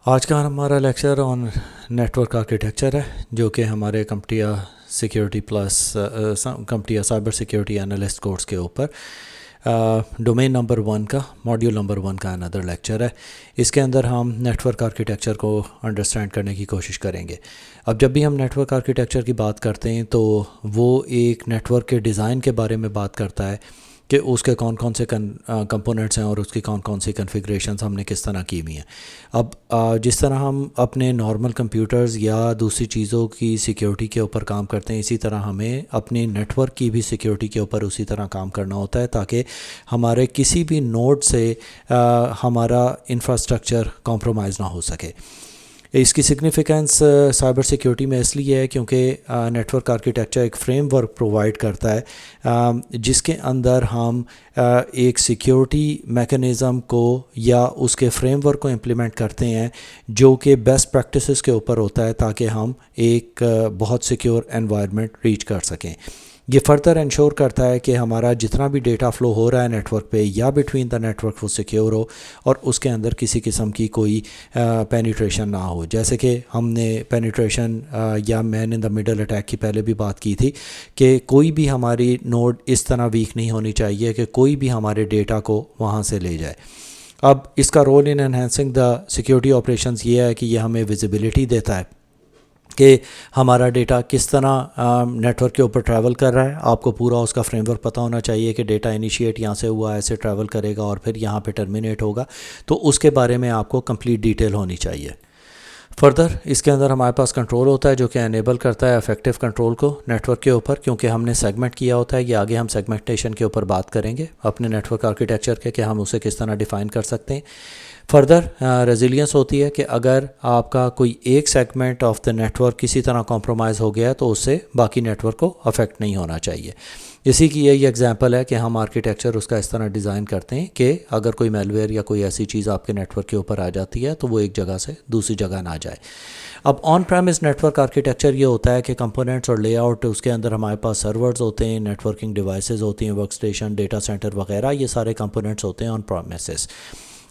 آج کا ہمارا لیکچر آن نیٹورک آرکیٹیکچر ہے، جو کہ ہمارے CompTIA security plus CompTIA cyber security analyst course کے اوپر ڈومین نمبر 1 کا ماڈیول نمبر 1 کا اندر لیکچر ہے۔ اس کے اندر ہم نیٹورک آرکیٹیکچر کو انڈرسٹینڈ کرنے کی کوشش کریں گے۔ اب جب بھی ہم نیٹورک آرکیٹیکچر کی بات کرتے ہیں تو وہ ایک نیٹورک کے ڈیزائن کے بارے میں بات کرتا ہے کہ اس کے کون کون سے کمپوننٹس ہیں اور اس کی کون کون سی کنفیگریشنز ہم نے کس طرح کی ہوئی ہیں۔ اب جس طرح ہم اپنے نارمل کمپیوٹرز یا دوسری چیزوں کی سیکیورٹی کے اوپر کام کرتے ہیں، اسی طرح ہمیں اپنے نیٹ ورک کی بھی سیکیورٹی کے اوپر اسی طرح کام کرنا ہوتا ہے، تاکہ ہمارے کسی بھی نوڈ سے ہمارا انفراسٹرکچر کمپرومائز نہ ہو سکے۔ اس کی سگنیفیکنس سائبر سیکیورٹی میں اس لیے ہے کیونکہ نیٹ ورک آرکیٹیکچر ایک فریم ورک پرووائڈ کرتا ہے جس کے اندر ہم ایک سیکیورٹی میکانزم کو یا اس کے فریم ورک کو امپلیمنٹ کرتے ہیں جو کہ بیسٹ پریکٹسز کے اوپر ہوتا ہے، تاکہ ہم ایک بہت سیکیور انوائرمنٹ ریچ کر سکیں۔ یہ فردر انشور کرتا ہے کہ ہمارا جتنا بھی ڈیٹا فلو ہو رہا ہے نیٹ ورک پہ یا بٹوین دا نیٹ ورک وہ سیکیور ہو اور اس کے اندر کسی قسم کی کوئی پینیٹریشن نہ ہو۔ جیسے کہ ہم نے پینیٹریشن یا مین ان دا مڈل اٹیک کی پہلے بھی بات کی تھی کہ کوئی بھی ہماری نوڈ اس طرح ویک نہیں ہونی چاہیے کہ کوئی بھی ہمارے ڈیٹا کو وہاں سے لے جائے۔ اب اس کا role in enhancing the security operations یہ ہے کہ یہ ہمیں ویزیبلٹی دیتا ہے کہ ہمارا ڈیٹا کس طرح نیٹ ورک کے اوپر ٹریول کر رہا ہے۔ آپ کو پورا اس کا فریم ورک پتہ ہونا چاہیے کہ ڈیٹا انیشیٹ یہاں سے ہوا، ایسے ٹریول کرے گا اور پھر یہاں پہ ٹرمینیٹ ہوگا، تو اس کے بارے میں آپ کو کمپلیٹ ڈیٹیل ہونی چاہیے۔ فردر اس کے اندر ہمارے پاس کنٹرول ہوتا ہے جو کہ انیبل کرتا ہے افیکٹو کنٹرول کو نیٹ ورک کے اوپر، کیونکہ ہم نے سیگمنٹ کیا ہوتا ہے۔ یہ آگے ہم سیگمنٹیشن کے اوپر بات کریں گے اپنے نیٹ ورک آرکیٹیکچر کے، کہ ہم اسے کس طرح ڈیفائن کر سکتے ہیں۔ فردر ریزیلینس ہوتی ہے کہ اگر آپ کا کوئی ایک segment of the network کسی طرح کمپرومائز ہو گیا ہے تو اس سے باقی نیٹ ورک کو افیکٹ نہیں ہونا چاہیے۔ اسی کی یہی ایگزامپل ہے کہ ہم آرکیٹیکچر اس کا اس طرح ڈیزائن کرتے ہیں کہ اگر کوئی میل ویئر یا کوئی ایسی چیز آپ کے نیٹ ورک کے اوپر آ جاتی ہے تو وہ ایک جگہ سے دوسری جگہ نہ جائے۔ اب آن پریمس نیٹ ورک آرکیٹیکچر یہ ہوتا ہے کہ کمپوننٹس اور لے آؤٹ، اس کے اندر ہمارے پاس سرورز ہوتے ہیں، نیٹ ورکنگ ڈیوائسز ہوتی ہیں، ورک اسٹیشن، ڈیٹا سینٹر وغیرہ، یہ سارے کمپوننٹس ہوتے ہیں آن پریمسز۔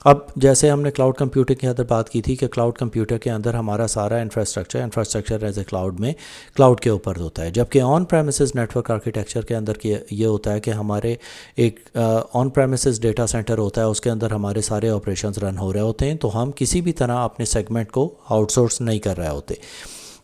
اب جیسے ہم نے کلاؤڈ کمپیوٹنگ کے اندر بات کی تھی کہ کلاؤڈ کمپیوٹر کے اندر ہمارا سارا انفراسٹرکچر ایز اے کلاؤڈ میں کلاؤڈ کے اوپر ہوتا ہے، جبکہ آن پریمسز نیٹ ورک آرکیٹیکچر کے اندر یہ ہوتا ہے کہ ہمارے ایک آن پریمسز ڈیٹا سینٹر ہوتا ہے، اس کے اندر ہمارے سارے آپریشنز رن ہو رہے ہوتے ہیں، تو ہم کسی بھی طرح اپنے سیگمنٹ کو آؤٹ سورس نہیں کر رہے ہوتے۔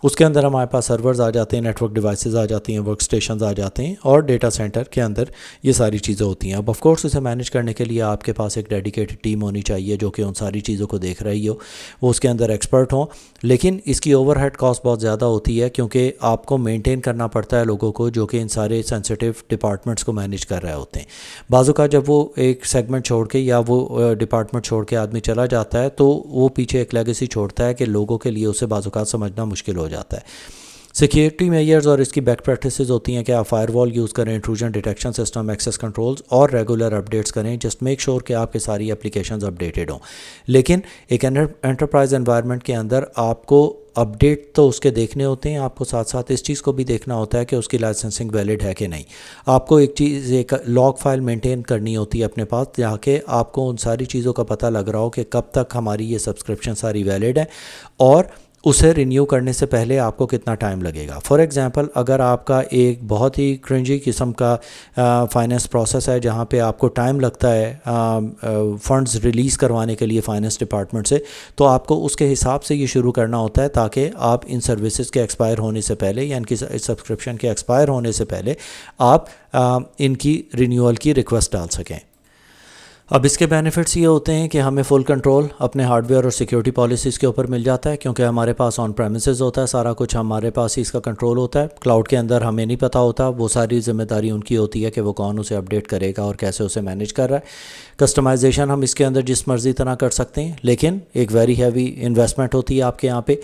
اس کے اندر ہمارے پاس سرورز آ جاتے ہیں، نیٹ ورک ڈیوائسز آ جاتی ہیں، ورک اسٹیشنز آ جاتے ہیں، اور ڈیٹا سینٹر کے اندر یہ ساری چیزیں ہوتی ہیں۔ اب آف کورس اسے مینیج کرنے کے لیے آپ کے پاس ایک ڈیڈیکیٹڈ ٹیم ہونی چاہیے جو کہ ان ساری چیزوں کو دیکھ رہی ہو، وہ اس کے اندر ایکسپرٹ ہوں، لیکن اس کی اوور ہیڈ کاسٹ بہت زیادہ ہوتی ہے کیونکہ آپ کو مینٹین کرنا پڑتا ہے لوگوں کو جو کہ ان سارے سینسیٹیو ڈپارٹمنٹس کو مینیج کر رہے ہوتے ہیں۔ بعض اوقات جب وہ ایک سیگمنٹ چھوڑ کے یا وہ ڈپارٹمنٹ چھوڑ کے آدمی چلا جاتا ہے تو وہ پیچھے ایک لیگیسی چھوڑتا ہے کہ لوگوں کے لیے اسے بعض اوقات سمجھنا مشکل ہو جاتا ہے۔ سیکیورٹی میجرز اور اس کی بیک پریکٹسز ہوتی ہیں کہ آپ فائر وال یوز کریں، انٹروجن ڈیٹیکشن سسٹم، ایکسیس کنٹرولز، اور ریگولر اپڈیٹس کریں، جسٹ میک شور کہ آپ کے ساری اپلیکیشنز اپڈیٹڈ ہوں۔ لیکن ایک انٹرپرائز انوائرمنٹ کے اندر آپ کو اپڈیٹ تو اس کے دیکھنے ہوتے ہیں، آپ کو ساتھ ساتھ اس چیز کو بھی دیکھنا ہوتا ہے کہ اس کی لائسنسنگ ویلڈ ہے کہ نہیں۔ آپ کو ایک لاگ فائل مینٹین کرنی ہوتی ہے اپنے پاس، جہاں کہ آپ کو ان ساری چیزوں کا پتہ لگ رہا ہو کہ کب تک ہماری یہ سبسکرپشن ساری ویلڈ ہے اور اسے رینیو کرنے سے پہلے آپ کو کتنا ٹائم لگے گا۔ فار ایگزامپل، اگر آپ کا ایک بہت ہی کرنجی قسم کا فائنینس پروسیس ہے جہاں پہ آپ کو ٹائم لگتا ہے فنڈز ریلیز کروانے کے لیے فائنینس ڈپارٹمنٹ سے، تو آپ کو اس کے حساب سے یہ شروع کرنا ہوتا ہے تاکہ آپ ان سروسز کے ایکسپائر ہونے سے پہلے یا ان کی سبسکرپشن کے ایکسپائر ہونے سے پہلے آپ ان کی رینیول کی ریکویسٹ ڈال سکیں۔ اب اس کے بینیفٹس یہ ہوتے ہیں کہ ہمیں فل کنٹرول اپنے ہارڈ ویئر اور سیکیورٹی پالیسیز کے اوپر مل جاتا ہے، کیونکہ ہمارے پاس آن پریمسز ہوتا ہے، سارا کچھ ہمارے پاس ہی اس کا کنٹرول ہوتا ہے۔ کلاؤڈ کے اندر ہمیں نہیں پتہ ہوتا، وہ ساری ذمہ داری ان کی ہوتی ہے کہ وہ کون اسے اپڈیٹ کرے گا اور کیسے اسے مینیج کر رہا ہے۔ کسٹمائزیشن ہم اس کے اندر جس مرضی طرح کر سکتے ہیں، لیکن ایک ویری ہیوی انویسٹمنٹ ہوتی ہے آپ کے یہاں پہ۔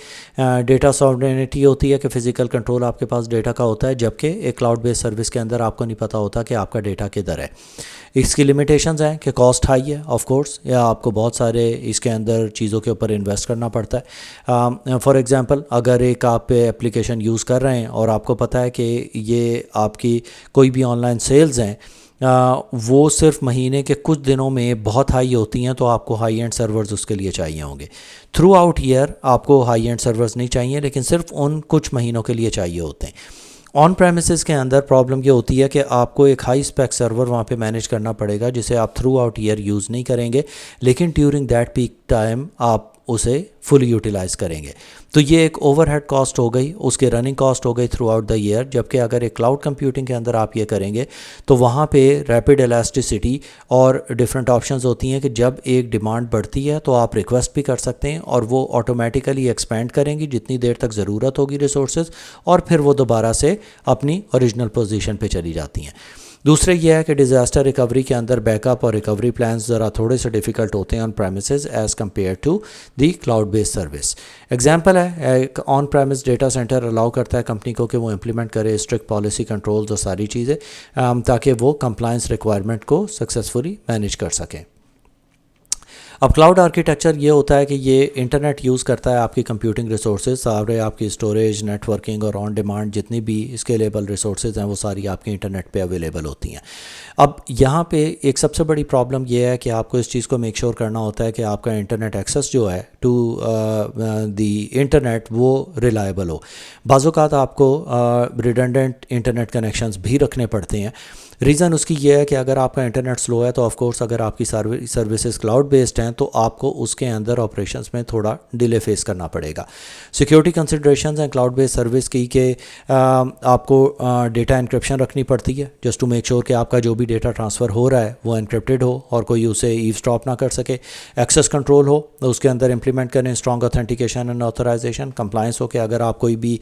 ڈیٹا ساورینٹی ہوتی ہے کہ فزیکل کنٹرول آپ کے پاس ڈیٹا کا ہوتا ہے، جبکہ ایک کلاؤڈ بیس سروس کے اندر آپ کو نہیں پتہ ہوتا کہ آپ کا ڈیٹا کدھر ہے۔ اس کی لمیٹیشنز ہیں کہ کاسٹ ہائی ہے آف کورس، یا آپ کو بہت سارے اس کے اندر چیزوں کے اوپر انویسٹ کرنا پڑتا ہے۔ فار ایگزامپل، اگر ایک آپ اپلیکیشن یوز کر رہے ہیں اور آپ کو پتہ ہے کہ یہ آپ کی کوئی بھی آن لائن سیلز ہیں وہ صرف مہینے کے کچھ دنوں میں بہت ہائی ہوتی ہیں تو آپ کو ہائی اینڈ سرورز اس کے لیے چاہیے ہوں گے. تھرو آؤٹ ایئر آپ کو ہائی اینڈ سرورز نہیں چاہیے, لیکن صرف ان کچھ مہینوں کے لیے چاہیے ہوتے ہیں. آن پریمیسز کے اندر پرابلم یہ ہوتی ہے کہ آپ کو ایک ہائی اسپیک سرور وہاں پہ مینیج کرنا پڑے گا جسے آپ تھرو آؤٹ ایئر یوز نہیں کریں گے, لیکن ڈیورنگ دیٹ پیک ٹائم آپ اسے فلی یوٹیلائز کریں گے. تو یہ ایک اوور ہیڈ کاسٹ ہو گئی, اس کے رننگ کاسٹ ہو گئی تھرو آؤٹ دا ایئر. جبکہ اگر ایک کلاؤڈ کمپیوٹنگ کے اندر آپ یہ کریں گے تو وہاں پہ ریپڈ الاسٹیسٹی اور ڈفرینٹ آپشنز ہوتی ہیں کہ جب ایک ڈیمانڈ بڑھتی ہے تو آپ ریکویسٹ بھی کر سکتے ہیں اور وہ آٹومیٹیکلی ایکسپینڈ کریں گی جتنی دیر تک ضرورت ہوگی ریسورسز, اور پھر وہ دوبارہ سے اپنی اوریجنل پوزیشن پہ چلی جاتی ہیں. دوسرے یہ ہے کہ ڈیزاسٹر ریکوری کے اندر بیک اپ اور ریکوری پلانز ذرا تھوڑے سے ڈیفیکلٹ ہوتے ہیں on premises as compare to the cloud base service. Example ہے, ایک on premise data centre allow کرتا ہے کمپنی کو کہ وہ امپلیمنٹ کرے اسٹرکٹ پالیسی کنٹرولز اور ساری چیزیں تاکہ وہ کمپلائنس ریکوائرمنٹ کو سکسیزفلی مینیج کر سکیں. اب کلاؤڈ آرکیٹیکچر یہ ہوتا ہے کہ یہ انٹرنیٹ یوز کرتا ہے آپ کی کمپیوٹنگ ریسورسز, سارے آپ کی اسٹوریج, نیٹ ورکنگ اور آن ڈیمانڈ جتنی بھی اسکیلیبل ریسورسز ہیں وہ ساری آپ کے انٹرنیٹ پہ اویلیبل ہوتی ہیں. اب یہاں پہ ایک سب سے بڑی پرابلم یہ ہے کہ آپ کو اس چیز کو میک شور کرنا ہوتا ہے کہ آپ کا انٹرنیٹ ایکسیس جو ہے ٹو دی انٹرنیٹ وہ ریلائبل ہو. بعض اوقات آپ کو ریڈنڈنٹ انٹرنیٹ کنیکشنز بھی رکھنے پڑتے ہیں. ریزن اس کی یہ ہے کہ اگر آپ کا انٹرنیٹ سلو ہے تو آف کورس اگر آپ کی سروسز کلاؤڈ بیسڈ ہیں تو آپ کو اس کے اندر آپریشنز میں تھوڑا ڈیلے فیس کرنا پڑے گا. سیکیورٹی کنسیڈریشنز ہیں کلاؤڈ بیسڈ سروس کی کہ آپ کو ڈیٹا انکرپشن رکھنی پڑتی ہے جسٹ ٹو میک شور کہ آپ کا جو بھی ڈیٹا ٹرانسفر ہو رہا ہے وہ انکرپٹڈ ہو اور کوئی اسے ایو اسٹاپ نہ کر سکے. ایکسیس کنٹرول ہو اس کے اندر امپلیمنٹ کریں, strong authentication and authorisation, compliance ہو کہ اگر آپ کوئی بھی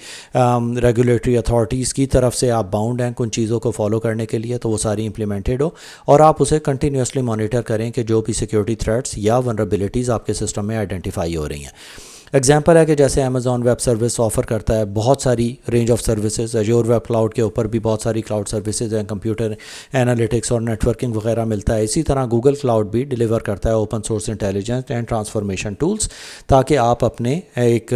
ریگولیٹری اتھارٹیز کی طرف سے آپ باؤنڈ ہیں کن چیزوں کو فالو کرنے کے لیے تو وہ ساری امپلیمنٹڈ ہو, اور آپ اسے کنٹینیوسلی مانیٹر کریں کہ جو بھی سیکیورٹی تھریٹس یا ولنریبلٹیز آپ کے سسٹم میں آئیڈینٹیفائی ہو رہی ہیں. ایگزامپل ہے کہ جیسے امیزون ویب سروس آفر کرتا ہے بہت ساری range of services, Azure web cloud کے اوپر بھی بہت ساری کلاؤڈ سروسز ہیں, کمپیوٹر انالیٹکس اور نیٹ ورکنگ وغیرہ ملتا ہے. اسی طرح گوگل کلاؤڈ بھی ڈیلیور کرتا ہے open source intelligence and transformation tools تاکہ آپ اپنے ایک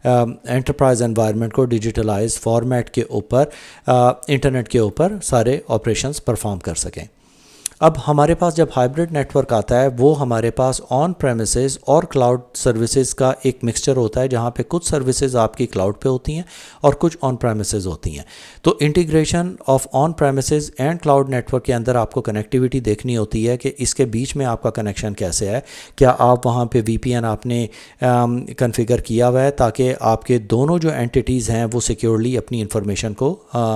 انٹرپرائز انوائرمنٹ کو ڈیجیٹلائز فارمیٹ کے اوپر انٹرنیٹ کے اوپر سارے آپریشنز پرفارم کر سکیں. اب ہمارے پاس جب ہائبرڈ نیٹ ورک آتا ہے وہ ہمارے پاس آن پریمیسز اور کلاؤڈ سروسز کا ایک مکسچر ہوتا ہے جہاں پہ کچھ سروسز آپ کی کلاؤڈ پہ ہوتی ہیں اور کچھ آن پریمیسز ہوتی ہیں. تو integration of on premises and cloud network کے اندر آپ کو کنیکٹیوٹی دیکھنی ہوتی ہے کہ اس کے بیچ میں آپ کا کنیکشن کیسے ہے. کیا آپ وہاں پہ وی پی این آپ نے کنفیگر کیا ہوا ہے تاکہ آپ کے دونوں جو اینٹیٹیز ہیں وہ سیکیورلی اپنی انفارمیشن کو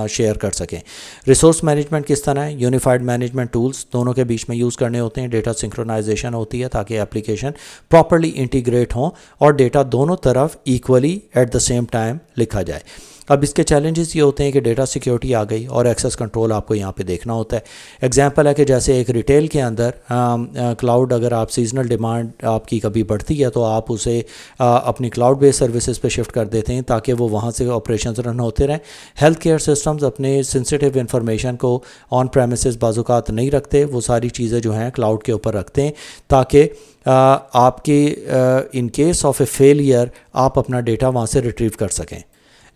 شیئر کر سکیں. ریسورس مینجمنٹ کس طرح ہے, یونیفائڈ مینجمنٹ ٹولز دونوں کے بیچ میں یوز کرنے ہوتے ہیں. ڈیٹا سنکرونائزیشن ہوتی ہے تاکہ اپلیکیشن پراپرلی انٹیگریٹ ہوں اور ڈیٹا دونوں طرف equally at the same time لکھا جائے. اب اس کے چیلنجز یہ ہوتے ہیں کہ ڈیٹا سیکیورٹی آ گئی اور ایکسیس کنٹرول آپ کو یہاں پہ دیکھنا ہوتا ہے. ایگزامپل ہے کہ جیسے ایک ریٹیل کے اندر کلاؤڈ اگر آپ سیزنل ڈیمانڈ آپ کی کبھی بڑھتی ہے تو آپ اسے اپنی کلاؤڈ بیس سروسز پہ شفٹ کر دیتے ہیں تاکہ وہ وہاں سے آپریشنز رن ہوتے رہیں. ہیلتھ کیئر سسٹمز اپنے سینسیٹیو انفارمیشن کو آن پریمیسز بعض اوقات نہیں رکھتے, وہ ساری چیزیں جو ہیں کلاؤڈ کے اوپر رکھتے ہیں تاکہ آپ کے in case of a failure آپ اپنا ڈیٹا وہاں سے ریٹریو کر سکیں.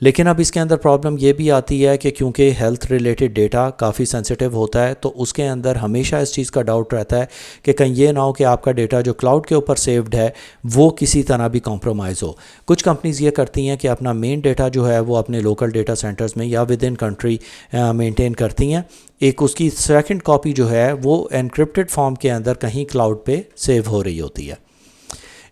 لیکن اب اس کے اندر پرابلم یہ بھی آتی ہے کہ کیونکہ ہیلتھ ریلیٹڈ ڈیٹا کافی سینسیٹیو ہوتا ہے تو اس کے اندر ہمیشہ اس چیز کا ڈاؤٹ رہتا ہے کہ کہیں یہ نہ ہو کہ آپ کا ڈیٹا جو کلاؤڈ کے اوپر سیوڈ ہے وہ کسی طرح بھی کمپرومائز ہو. کچھ کمپنیز یہ کرتی ہیں کہ اپنا مین ڈیٹا جو ہے وہ اپنے لوکل ڈیٹا سینٹرز میں یا ود ان کنٹری مینٹین کرتی ہیں. ایک اس کی سیکنڈ کاپی جو ہے وہ انکرپٹڈ فارم کے اندر کہیں کلاؤڈ پہ سیو ہو رہی ہوتی ہے.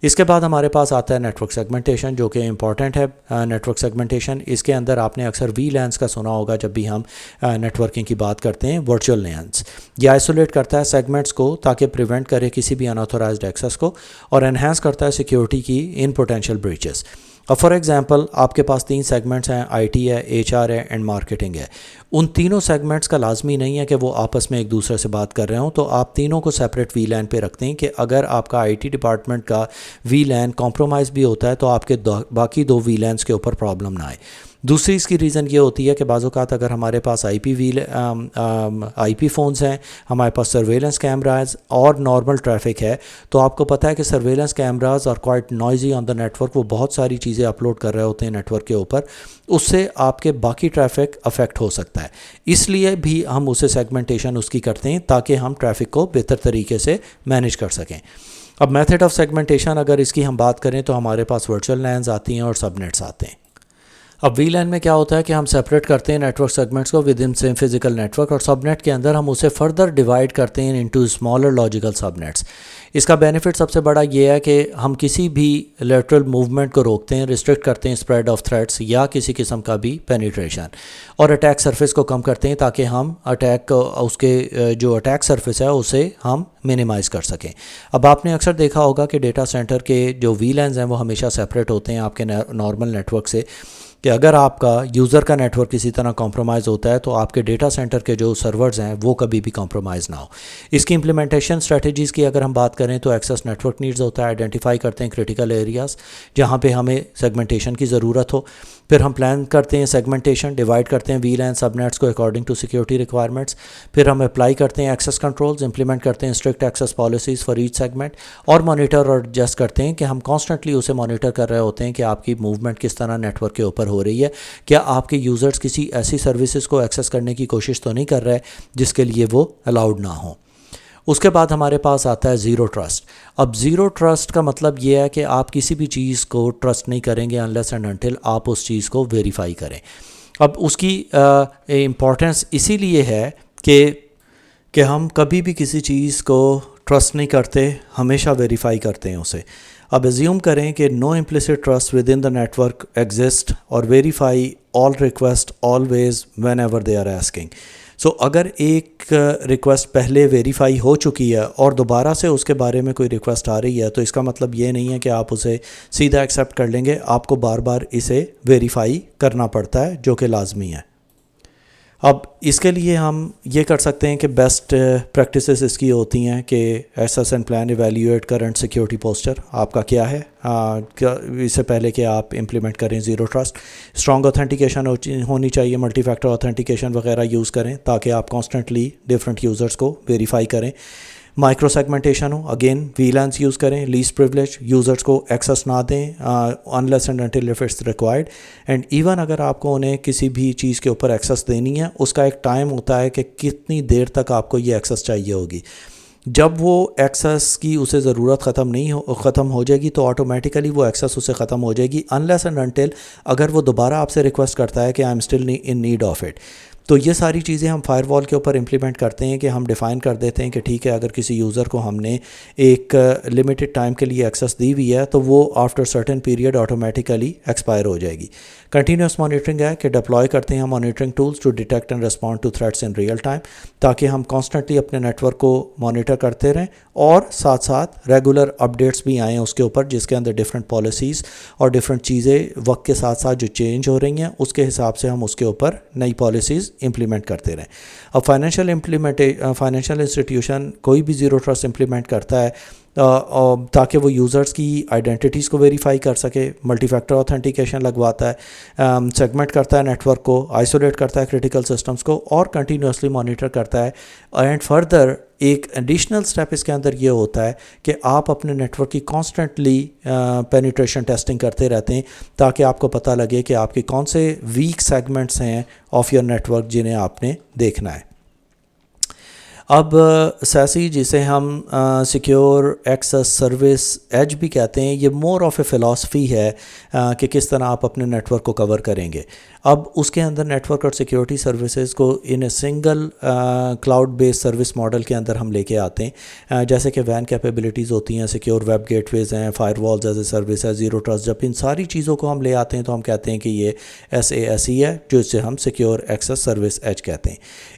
اس کے بعد ہمارے پاس آتا ہے نیٹ ورک سیگمنٹیشن جو کہ امپورٹنٹ ہے. نیٹ ورک سیگمنٹیشن اس کے اندر آپ نے اکثر وی لینس کا سنا ہوگا جب بھی ہم نیٹ ورکنگ کی بات کرتے ہیں. ورچوئل لینس یہ آئسولیٹ کرتا ہے سیگمنٹس کو تاکہ پریونٹ کرے کسی بھی اناتھورائزڈ ایکسیس کو اور انہینس کرتا ہے سیکیورٹی کی ان پوٹینشیل بریچز. اب فار ایگزامپل آپ کے پاس 3 سیگمنٹس ہیں, آئی ٹی ہے, ایچ آر ہے اینڈ مارکیٹنگ ہے. ان تینوں سیگمنٹس کا لازمی نہیں ہے کہ وہ آپس میں ایک دوسرے سے بات کر رہے ہوں, تو آپ تینوں کو سیپریٹ وی لین پہ رکھتے ہیں کہ اگر آپ کا آئی ٹی ڈپارٹمنٹ کا وی لین کمپرومائز بھی ہوتا ہے تو آپ کے باقی 2 وی لینس کے اوپر پرابلم نہ آئے. دوسری اس کی ریزن یہ ہوتی ہے کہ بعض اوقات اگر ہمارے پاس آئی پی فونز ہیں، ہمارے پاس سرویلنس کیمراز اور نارمل ٹریفک ہے، تو آپ کو پتہ ہے کہ سرویلنس کیمراز اور کوائٹ نوائزی آن دا نیٹ ورک، وہ بہت ساری چیزیں اپلوڈ کر رہے ہوتے ہیں نیٹ ورک کے اوپر، اس سے آپ کے باقی ٹریفک افیکٹ ہو سکتا ہے. اس لیے بھی ہم اسے سیگمنٹیشن اس کی کرتے ہیں تاکہ ہم ٹریفک کو بہتر طریقے سے مینیج کر سکیں. اب میتھڈ آف سیگمنٹیشن اگر اس کی ہم بات کریں تو ہمارے پاس ورچوئل لینز آتی ہیں اور سب نیٹس آتے ہیں. اب وی لین میں کیا ہوتا ہے کہ ہم سیپریٹ کرتے ہیں نیٹ ورک سیگمنٹس کو with in same physical network, اور سب نیٹ کے اندر ہم اسے فردر ڈیوائڈ کرتے ہیں انٹو اسمالر لاجیکل سب نیٹس. اس کا بینیفٹ سب سے بڑا یہ ہے کہ ہم کسی بھی لیٹرل موومنٹ کو روکتے ہیں، ریسٹرکٹ کرتے ہیں اسپریڈ آف تھریٹس یا کسی قسم کا بھی پینیٹریشن، اور اٹیک سرفیس کو کم کرتے ہیں تاکہ ہم اس کے جو اٹیک سرفیس ہے اسے ہم منیمائز کر سکیں. اب آپ نے اکثر دیکھا ہوگا کہ ڈیٹا سینٹر کے جو وی لینز ہیں وہ ہمیشہ سیپریٹ ہوتے ہیں آپ کے نارمل نیٹ ورک سے، کہ اگر آپ کا یوزر کا نیٹ ورک کسی طرح کمپرومائز ہوتا ہے تو آپ کے ڈیٹا سینٹر کے جو سرورز ہیں وہ کبھی بھی کمپرومائز نہ ہو. اس کی امپلیمنٹیشن اسٹریٹجیز کی اگر ہم بات کریں تو ایکسیس نیٹ ورک نیڈز ہوتا ہے، آئیڈینٹیفائی کرتے ہیں کریٹیکل ایریاز جہاں پہ ہمیں سیگمنٹیشن کی ضرورت ہو، پھر ہم پلان کرتے ہیں سیگمنٹیشن، ڈیوائڈ کرتے ہیں وی لین سب نیٹس کو اکارڈنگ ٹو سیکورٹی ریکوائرمنٹس، پھر ہم اپلائی کرتے ہیں ایکسیس کنٹرولز، امپلیمنٹ کرتے ہیں strict access policies for each segment, اور مانیٹر اور ایڈجسٹ کرتے ہیں کہ ہم کانسٹنٹلی اسے مانیٹر کر رہے ہوتے ہیں کہ آپ کی موومنٹ کس طرح نیٹ ورک کے اوپر ہو رہی ہے، کیا آپ کے یوزرز کسی ایسی سروسز کو ایکسیس کرنے کی کوشش تو نہیں کر رہے جس کے لیے وہ الاؤڈ نہ ہوں. اس کے بعد ہمارے پاس آتا ہے زیرو ٹرسٹ. اب زیرو ٹرسٹ کا مطلب یہ ہے کہ آپ کسی بھی چیز کو ٹرسٹ نہیں کریں گے انلیس اینڈ انٹل آپ اس چیز کو ویریفائی کریں. اب اس کی امپورٹنس اسی لیے ہے کہ ہم کبھی بھی کسی چیز کو ٹرسٹ نہیں کرتے، ہمیشہ ویریفائی کرتے ہیں اسے. اب ایزیوم کریں کہ no implicit trust within the network exist, اور verify all request always whenever they are asking. So اگر ایک ریکویسٹ پہلے ویریفائی ہو چکی ہے اور دوبارہ سے اس کے بارے میں کوئی ریکویسٹ آ رہی ہے تو اس کا مطلب یہ نہیں ہے کہ آپ اسے سیدھا ایکسیپٹ کر لیں گے، آپ کو بار بار اسے ویریفائی کرنا پڑتا ہے جو کہ لازمی ہے. اب اس کے لیے ہم یہ کر سکتے ہیں کہ بیسٹ پریکٹسز اس کی ہوتی ہیں کہ assess and plan evaluate current security posture آپ کا کیا ہے اس سے پہلے کہ آپ امپلیمنٹ کریں زیرو ٹرسٹ. اسٹرانگ اوتھینٹیکیشن ہونی چاہیے، ملٹی فیکٹر اوتھینٹیکیشن وغیرہ یوز کریں تاکہ آپ کانسٹنٹلی ڈفرینٹ یوزرز کو ویریفائی کریں. مائکرو سیگمنٹیشن ہو، اگین وی لینس یوز کریں، لیسٹ پریولیج، یوزرز کو ایکسیس نہ دیں unless and until if it's required. And even اگر آپ کو انہیں کسی بھی چیز کے اوپر ایکسیس دینی ہے اس کا ایک ٹائم ہوتا ہے کہ کتنی دیر تک آپ کو یہ ایکسیس چاہیے ہوگی. جب وہ ایکسیس کی اسے ضرورت ختم ہو جائے گی تو آٹومیٹیکلی وہ ایکسیس اسے ختم ہو جائے گی انلیس اینڈ انٹل اگر وہ دوبارہ آپ سے ریکویسٹ کرتا ہے کہ I am still in need of it. تو یہ ساری چیزیں ہم فائر وال کے اوپر امپلیمنٹ کرتے ہیں کہ ہم ڈیفائن کر دیتے ہیں کہ ٹھیک ہے اگر کسی یوزر کو ہم نے ایک لمیٹڈ ٹائم کے لیے ایکسیس دی ہوئی ہے تو وہ after certain period automatically expire ہو جائے گی. کنٹینیوس مانیٹرنگ ہے کہ ڈپلوائے کرتے ہیں monitoring tools to detect and respond to threats in real time تاکہ ہم کانسٹنٹلی اپنے نیٹ ورک کو مانیٹر کرتے رہیں اور ساتھ ساتھ ریگولر اپڈیٹس بھی آئیں اس کے اوپر جس کے اندر ڈفرینٹ پالیسیز اور ڈفرینٹ چیزیں وقت کے ساتھ ساتھ جو چینج ہو رہی ہیں اس کے حساب سے ہم اس کے اوپر نئی پالیسیز امپلیمنٹ کرتے رہیں. اب فائنینشیل انسٹیٹیوشن کوئی بھی زیرو ٹرسٹ امپلیمنٹ کرتا ہے تاکہ وہ یوزرز کی آئیڈینٹیٹیز کو ویریفائی کر سکے، ملٹی فیکٹر اوتھینٹیکیشن لگواتا ہے، سیگمنٹ کرتا ہے نیٹ ورک کو، آئسولیٹ کرتا ہے کریٹیکل سسٹمز کو اور کنٹینیوسلی مانیٹر کرتا ہے. اینڈ فردر ایک ایڈیشنل سٹیپ اس کے اندر یہ ہوتا ہے کہ آپ اپنے نیٹ ورک کی کانسٹنٹلی پینیٹریشن ٹیسٹنگ کرتے رہتے ہیں تاکہ آپ کو پتہ لگے کہ آپ کے کون سے ویک سیگمنٹس ہیں آف یور نیٹ ورک جنہیں آپ نے دیکھنا ہے. اب سیسی جسے ہم سیکیور ایکسیس سروس ایج بھی کہتے ہیں، یہ مور آف اے فلاسفی ہے کہ کس طرح آپ اپنے نیٹ ورک کو کور کریں گے. اب اس کے اندر نیٹ ورک اور سیکیورٹی سروسز کو in a single cloud base service model کے اندر ہم لے کے آتے ہیں، جیسے کہ وین کیپیبلٹیز ہوتی ہیں، سیکیور ویب گیٹ ویز ہیں، firewalls as a service ہے، زیرو ٹرسٹ. جب ان ساری چیزوں کو ہم لے آتے ہیں تو ہم کہتے ہیں کہ یہ SASE ہے جو اسے ہم سیکیور ایکسیس سروس ایج کہتے ہیں.